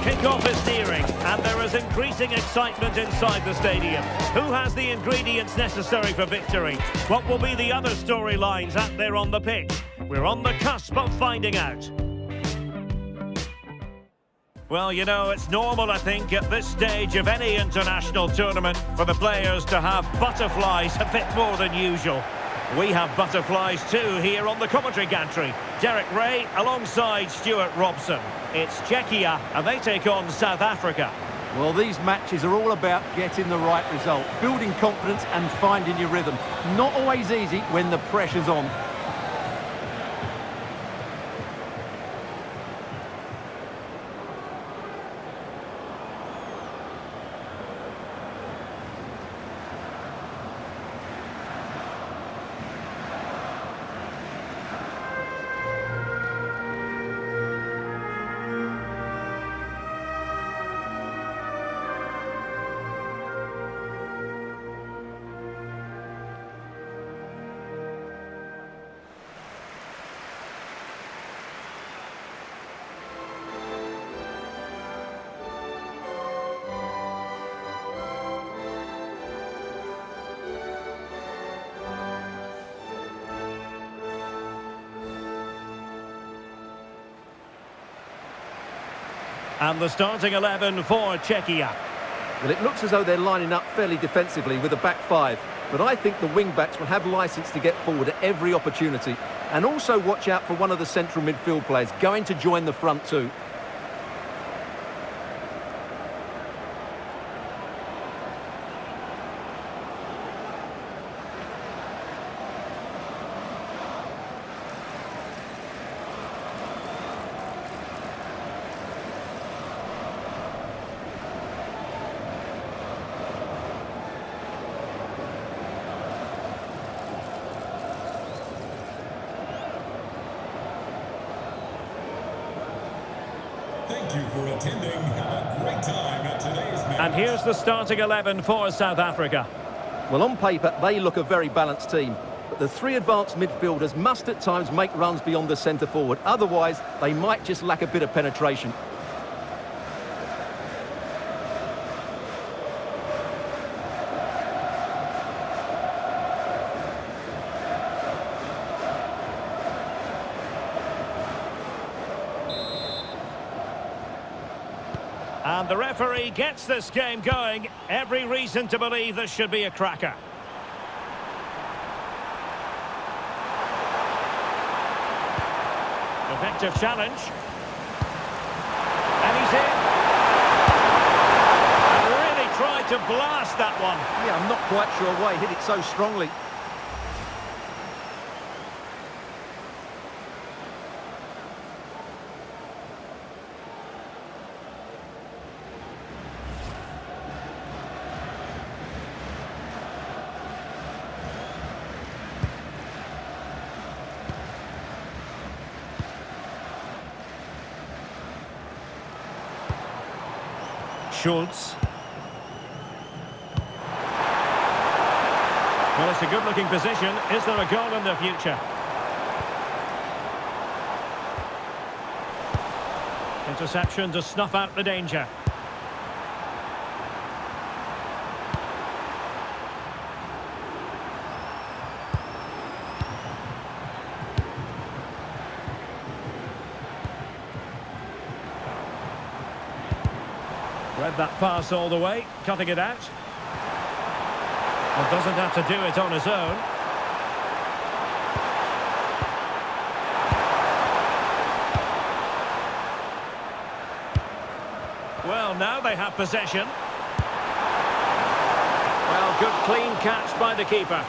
Kick-off is nearing, and there is increasing excitement inside the stadium. Who has the ingredients necessary for victory? What will be the other storylines out there on the pitch? We're on the cusp of finding out. Well, you know, it's normal, I think, at this stage of any international tournament for the players to have butterflies a bit more than usual. We have butterflies too here on the commentary gantry. Derek Ray alongside Stuart Robson. It's Czechia and they take on South Africa. Well, these matches are all about getting the right result, building confidence and finding your rhythm. Not always easy when the pressure's on. And the starting 11 for Czechia. Well, it looks as though they're lining up fairly defensively with a back five. But I think the wing-backs will have licence to get forward at every opportunity. And also watch out for one of the central midfield players going to join the front too. Thank you for attending. Have a great time at today's match. And here's the starting 11 for South Africa. Well, on paper, they look a very balanced team. But the three advanced midfielders must at times make runs beyond the centre forward. Otherwise, they might just lack a bit of penetration. And the referee gets this game going. Every reason to believe this should be a cracker. Effective challenge. And he's in. And really tried to blast that one. Yeah, I'm not quite sure why he hit it so strongly. Schultz. Well, it's a good-looking position. Is there a goal in the future? Interception to snuff out the danger. Read that pass all the way, cutting it out. Well, doesn't have to do it on his own. Well, now they have possession. Well, good clean catch by the keeper.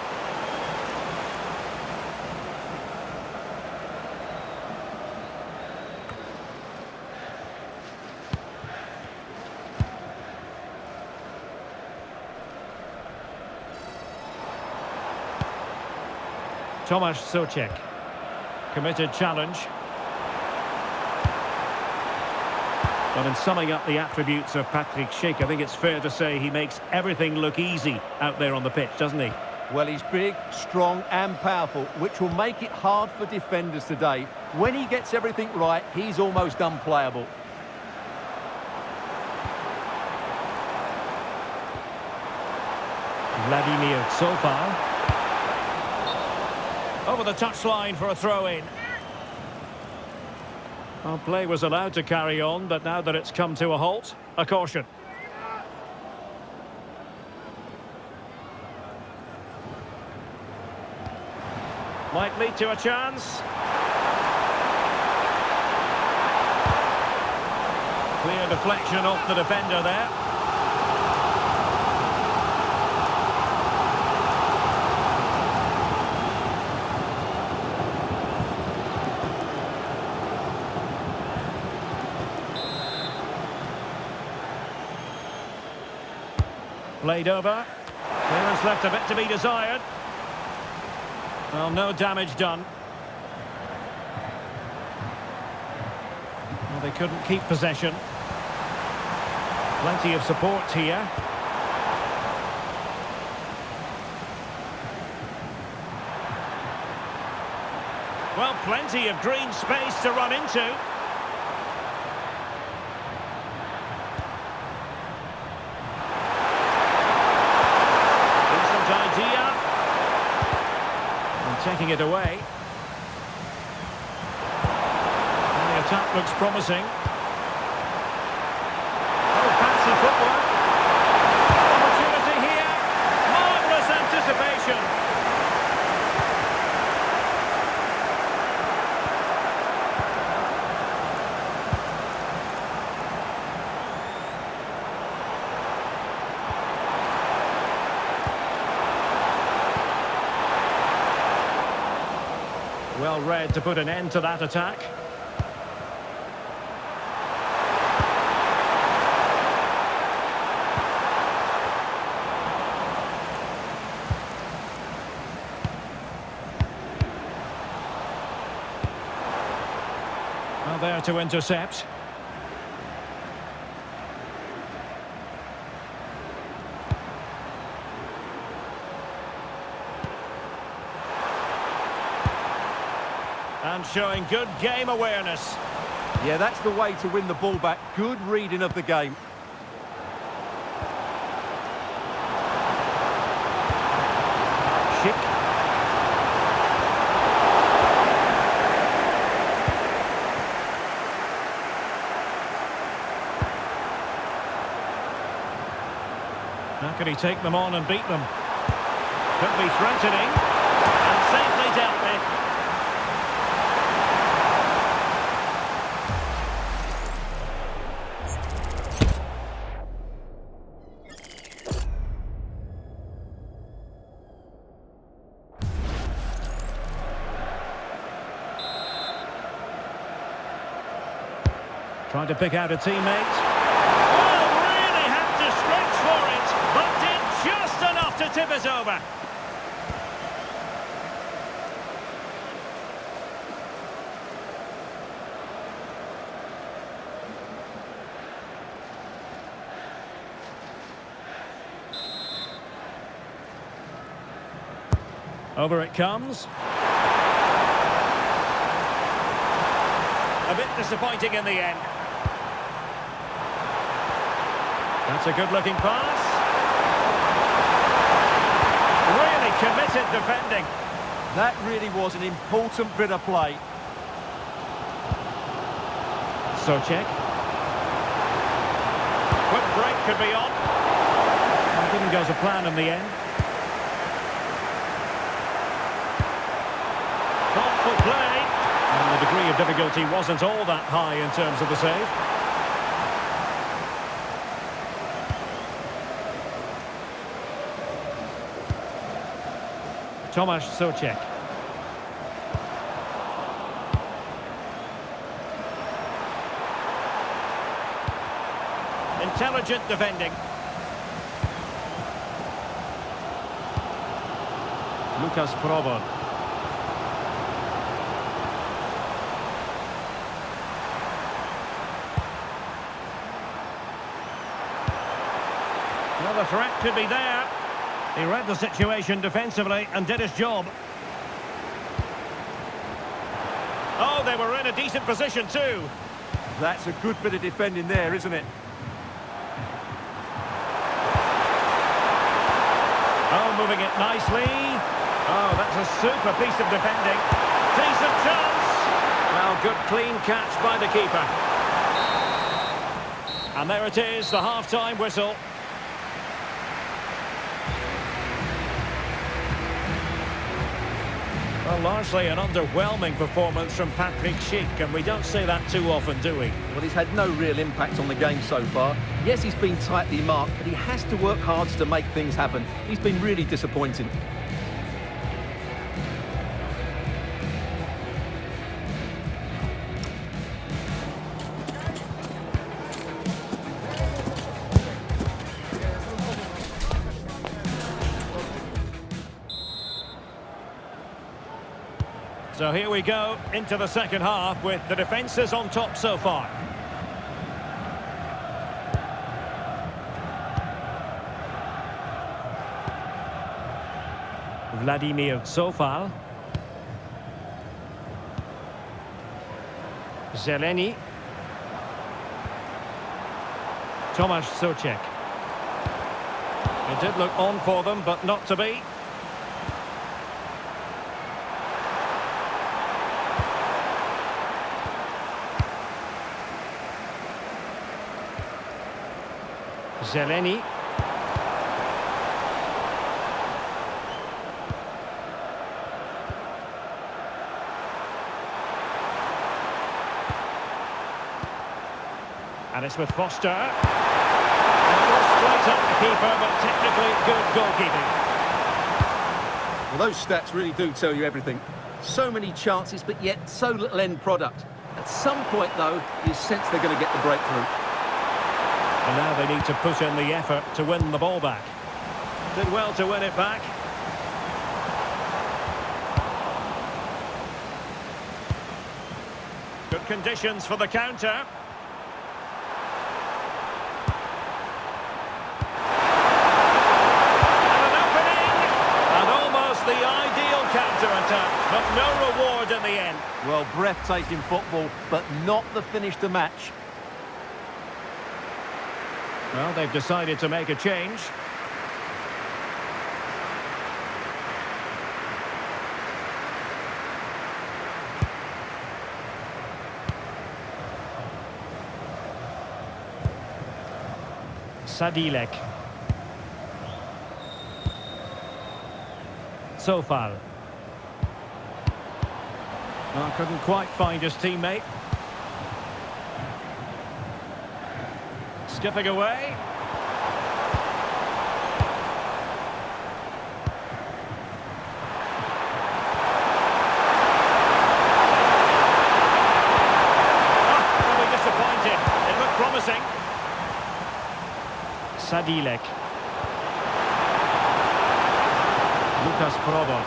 Tomasz Souček. Committed challenge. But in summing up the attributes of Patrick Schick, I think it's fair to say he makes everything look easy out there on the pitch, doesn't he? Well, he's big, strong and powerful, which will make it hard for defenders today. When he gets everything right, he's almost unplayable. Vladimir so far. Over the touchline for a throw-in. Well, play was allowed to carry on, but now that it's come to a halt, a caution. Might lead to a chance. Clear deflection off the defender there. Played over. Clearance left a bit to be desired. Well, no damage done. Well, they couldn't keep possession. Plenty of support here. Well, plenty of green space to run into. Taking it away. And the attack looks promising. Oh, fancy footwork. Opportunity here. Marvellous anticipation. Well read to put an end to that attack. Well, there to intercept. And showing good game awareness. Yeah, that's the way to win the ball back. Good reading of the game. Schick. How can he take them on and beat them? Could be threatening. And safely dealt with. Trying to pick out a teammate. Oh, really had to stretch for it, but did just enough to tip us over. Over it comes. A bit disappointing in the end. That's a good-looking pass. Really committed defending. That really was an important bit of play. Socek. Quick break could be on. Well, didn't go to plan in the end. Thoughtful play. And the degree of difficulty wasn't all that high in terms of the save. Tomasz Socek. Intelligent defending. Lucas Provo. Well, the threat could be there. He read the situation defensively and did his job. Oh, they were in a decent position too. That's a good bit of defending there, isn't it? Oh, moving it nicely. Oh, that's a super piece of defending. Decent chance. Well, good clean catch by the keeper. And there it is, the half-time whistle. Well, largely an underwhelming performance from Patrick Schick, and we don't say that too often, do we? Well, he's had no real impact on the game so far. Yes, he's been tightly marked, but he has to work hard to make things happen. He's been really disappointing. So here we go into the second half with the defences on top so far. Vladimir Sofal. Zeleny. Tomasz Souček. It did look on for them, but not to be. Zeleny. And it's with Foster. And it was straight up the keeper, but technically good goalkeeping. Well, those stats really do tell you everything. So many chances, but yet so little end product. At some point, though, you sense they're going to get the breakthrough. And now they need to put in the effort to win the ball back. Did well to win it back. Good conditions for the counter. And an opening! And almost the ideal counter-attack, but no reward in the end. Well, breathtaking football, but not the finish to match. Well, they've decided to make a change. Sadilek. Sofal. Well, couldn't quite find his teammate. Skipping away. Probably disappointed. It looked promising. Sadilek. Lucas Provo.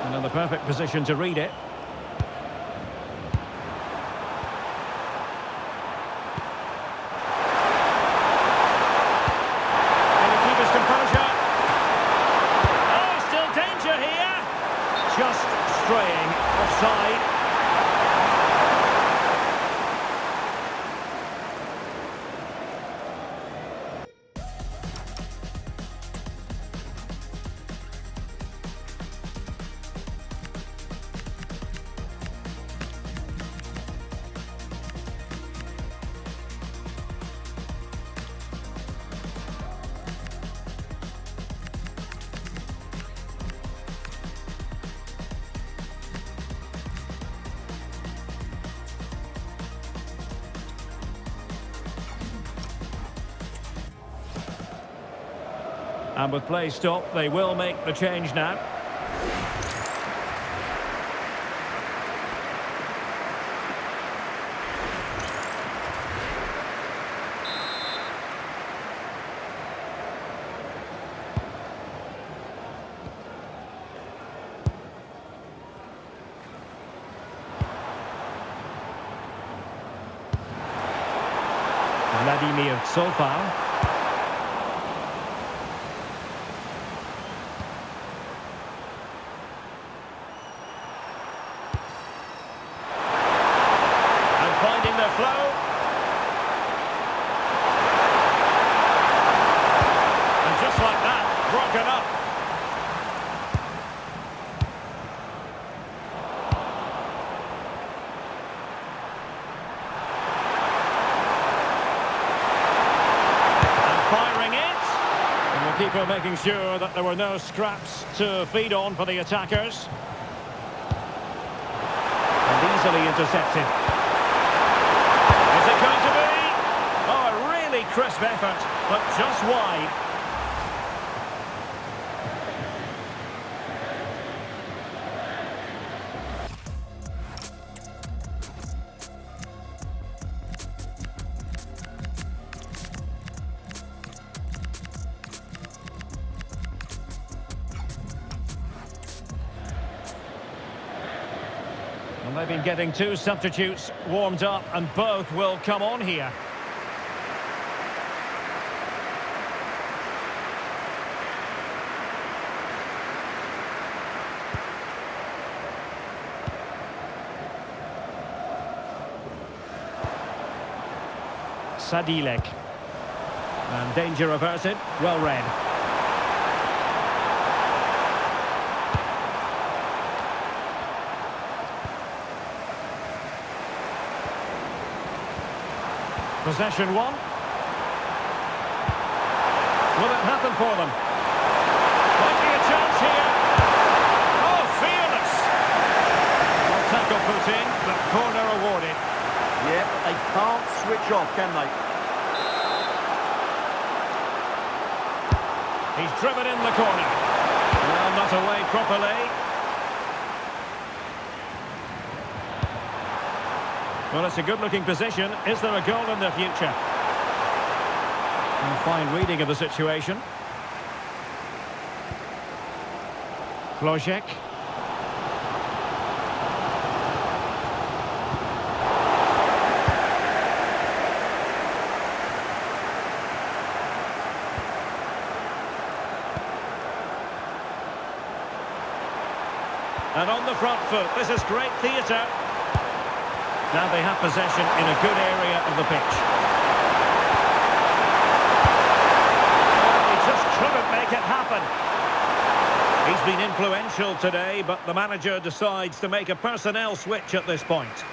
And in the perfect position to read it. Can he keep his composure? Oh, still danger here. Just straying offside. And with play stopped, they will make the change now. Vladimir Sofal. Finding their flow. goalkeeper making sure that there were no scraps to feed on for the attackers. And easily intercepted. Is it going to be? Oh, a really crisp effort, but just wide. And they've been getting two substitutes warmed up, and both will come on here. Sadilek. And danger averted, well read. Possession one. Will it happen for them? Might be a chance here. Oh, fearless! Well, tackle put in, but corner awarded. Yeah, but they can't switch off, can they? He's driven in the corner. Well, not away properly. Well, it's a good-looking position. Is there a goal in the future? A fine reading of the situation. Flojek. And on the front foot, this is great theatre. Now they have possession in a good area of the pitch. He just couldn't make it happen. He's been influential today, but the manager decides to make a personnel switch at this point.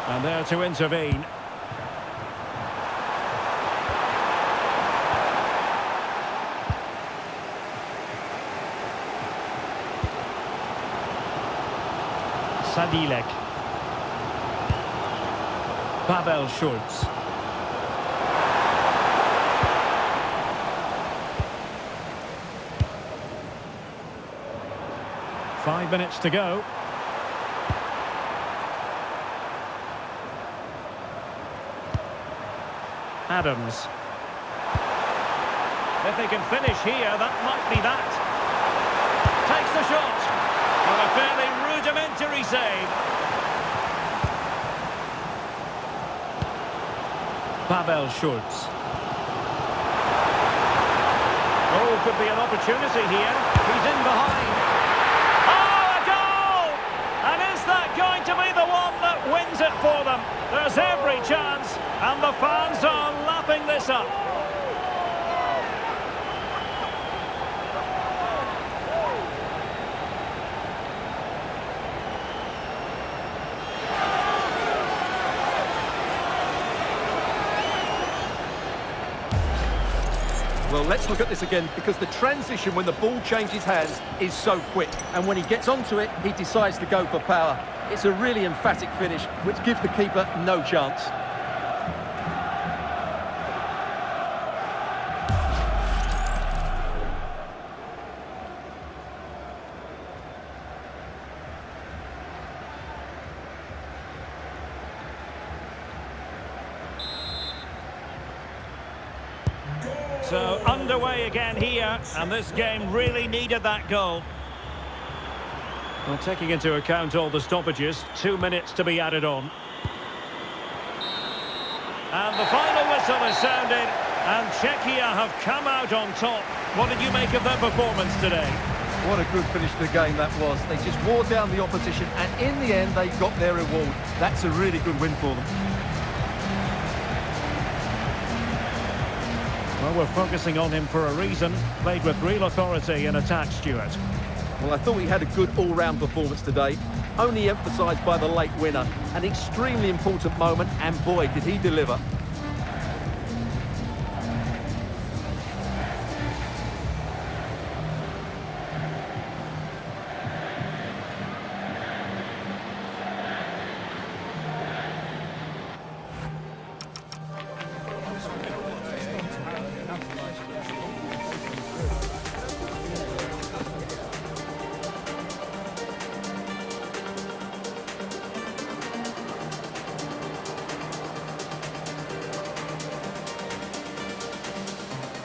And there to intervene. Sadilek. Pavel Schulz. Five minutes to go. Adams. If they can finish here, that might be that. Takes the shot. And a fairly rudimentary save. Pavel Schulz. Oh, could be an opportunity here. He's in behind. Oh, a goal! And is that going to be the one that wins it for them? There's every chance, and the fans are lapping this up. Well, let's look at this again, because the transition when the ball changes hands is so quick. And when he gets onto it, he decides to go for power. It's a really emphatic finish, which gives the keeper no chance. So underway again here, and this game really needed that goal. Well, taking into account all the stoppages, 2 minutes to be added on. And the final whistle is sounded, and Czechia have come out on top. What did you make of their performance today? What a good finish to the game that was. They just wore down the opposition, and in the end, they got their reward. That's a really good win for them. Well, we're focusing on him for a reason. Played with real authority in attack, Stuart. Well, I thought he had a good all-round performance today, only emphasised by the late winner. An extremely important moment, and boy, did he deliver.